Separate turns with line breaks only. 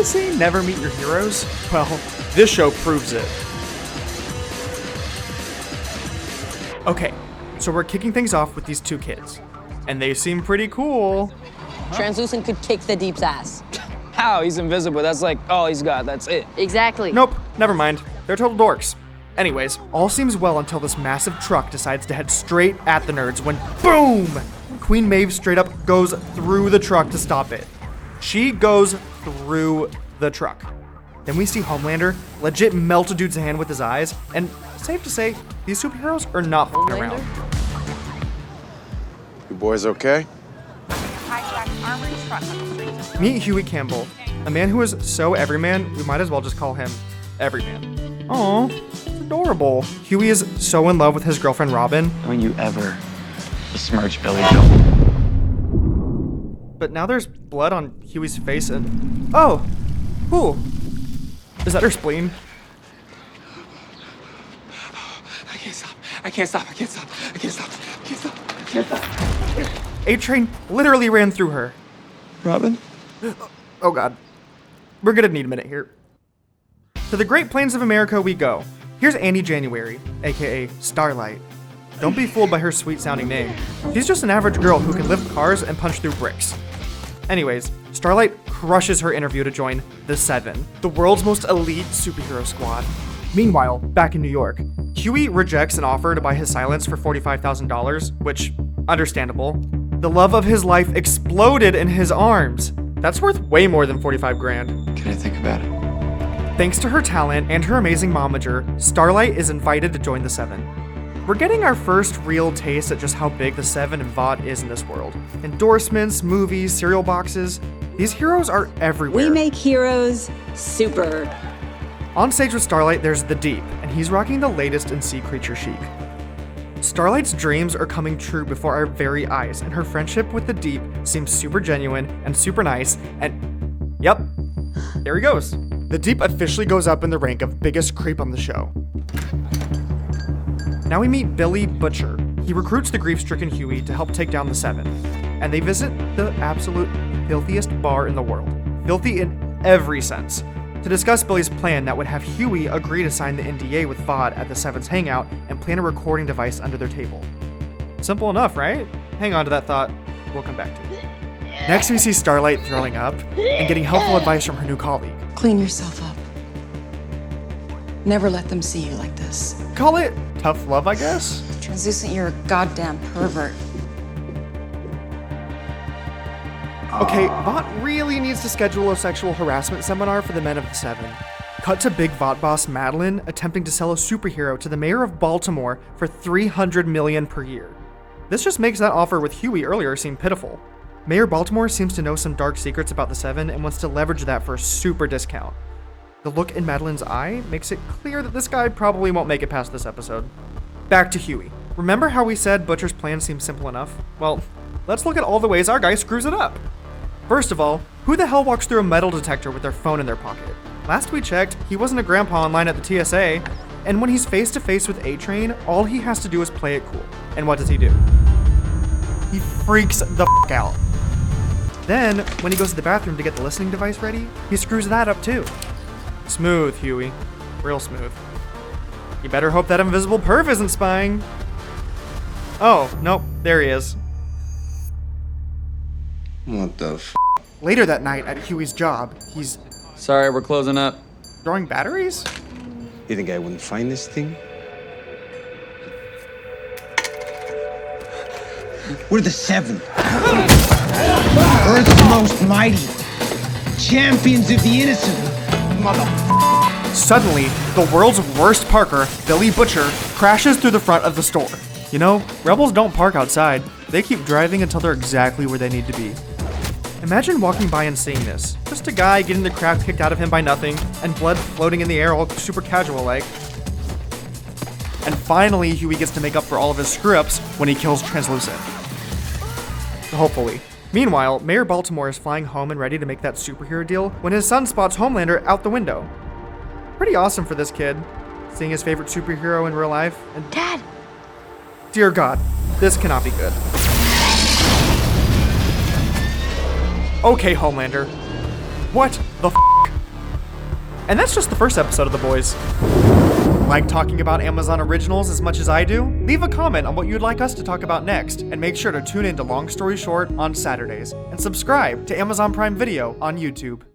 they say never meet your heroes? Well, this show proves it. Okay, so we're kicking things off with these two kids. And they seem pretty cool.
Translucent could kick the Deep's ass.
How? He's invisible. That's like all he's got. That's it.
Exactly.
Nope, never mind. They're total dorks. Anyways, all seems well until this massive truck decides to head straight at the nerds when boom! Queen Maeve straight up goes through the truck to stop it. She goes through the truck. Then we see Homelander legit melt a dude's hand with his eyes, and safe to say, these superheroes are not f***ing around.
You boys okay?
Meet Huey Campbell, a man who is so everyman, we might as well just call him Everyman. Aw, it's adorable. Huey is so in love with his girlfriend Robin.
Don't you ever besmirch Billy Joe.
But now there's blood on Huey's face and... Oh! Who? Is that her spleen?
I can't stop. I can't stop. I can't stop. I can't stop. I can't stop. I can't stop.
A-Train literally ran through her.
Robin?
Oh god. We're gonna need a minute here. To the Great Plains of America we go. Here's Annie January, aka Starlight. Don't be fooled by her sweet-sounding name. She's just an average girl who can lift cars and punch through bricks. Anyways, Starlight crushes her interview to join the Seven, the world's most elite superhero squad. Meanwhile, back in New York, Huey rejects an offer to buy his silence for $45,000, which, understandable. The love of his life exploded in his arms. That's worth way more than 45 grand.
Can I think about it?
Thanks to her talent and her amazing momager, Starlight is invited to join the Seven. We're getting our first real taste at just how big the Seven and Vought is in this world. Endorsements, movies, cereal boxes, these heroes are everywhere.
We make heroes super.
On stage with Starlight, there's the Deep, and he's rocking the latest in sea creature chic. Starlight's dreams are coming true before our very eyes, and her friendship with the Deep seems super genuine and super nice, and yep, there he goes. The Deep officially goes up in the rank of biggest creep on the show. Now we meet Billy Butcher. He recruits the grief-stricken Huey to help take down the Seven, and they visit the absolute filthiest bar in the world. Filthy in every sense. To discuss Billy's plan that would have Huey agree to sign the NDA with Vought at the Seven's hangout and plant a recording device under their table. Simple enough, right? Hang on to that thought. We'll come back to it. Next, we see Starlight throwing up and getting helpful advice from her new colleague.
Clean yourself up. Never let them see you like this.
Call it tough love, I guess?
Translucent, you're a goddamn pervert.
Okay, Vought really needs to schedule a sexual harassment seminar for the men of the Seven. Cut to big Vought boss Madeline attempting to sell a superhero to the mayor of Baltimore for $300 million per year. This just makes that offer with Huey earlier seem pitiful. Mayor Baltimore seems to know some dark secrets about the Seven and wants to leverage that for a super discount. The look in Madeline's eye makes it clear that this guy probably won't make it past this episode. Back to Huey. Remember how we said Butcher's plan seems simple enough? Well, let's look at all the ways our guy screws it up. First of all, who the hell walks through a metal detector with their phone in their pocket? Last we checked, he wasn't a grandpa in line at the TSA, and when he's face to face with A-Train, all he has to do is play it cool. And what does he do? He freaks the f*** out. Then, when he goes to the bathroom to get the listening device ready, he screws that up too. Smooth, Huey. Real smooth. You better hope that invisible perv isn't spying. Oh, nope, there he is.
What the f?
Later that night at Huey's job, he's
Sorry, we're closing up.
throwing batteries?
You think I wouldn't find this thing?
We're the Seven. Earth's most mighty. Champions of the innocent.
Suddenly, the world's worst parker, Billy Butcher, crashes through the front of the store. You know, rebels don't park outside. They keep driving until they're exactly where they need to be. Imagine walking by and seeing this. Just a guy getting the crap kicked out of him by nothing, and blood floating in the air all super casual-like. And finally, Huey gets to make up for all of his screw-ups when he kills Translucent. Hopefully. Meanwhile, Mayor Baltimore is flying home and ready to make that superhero deal when his son spots Homelander out the window. Pretty awesome for this kid, seeing his favorite superhero in real life. And
Dad!
Dear God, this cannot be good. Okay, Homelander. What the f***? And that's just the first episode of The Boys. Like talking about Amazon originals as much as I do? Leave a comment on what you'd like us to talk about next, and make sure to tune in to Long Story Short on Saturdays, and subscribe to Amazon Prime Video on YouTube.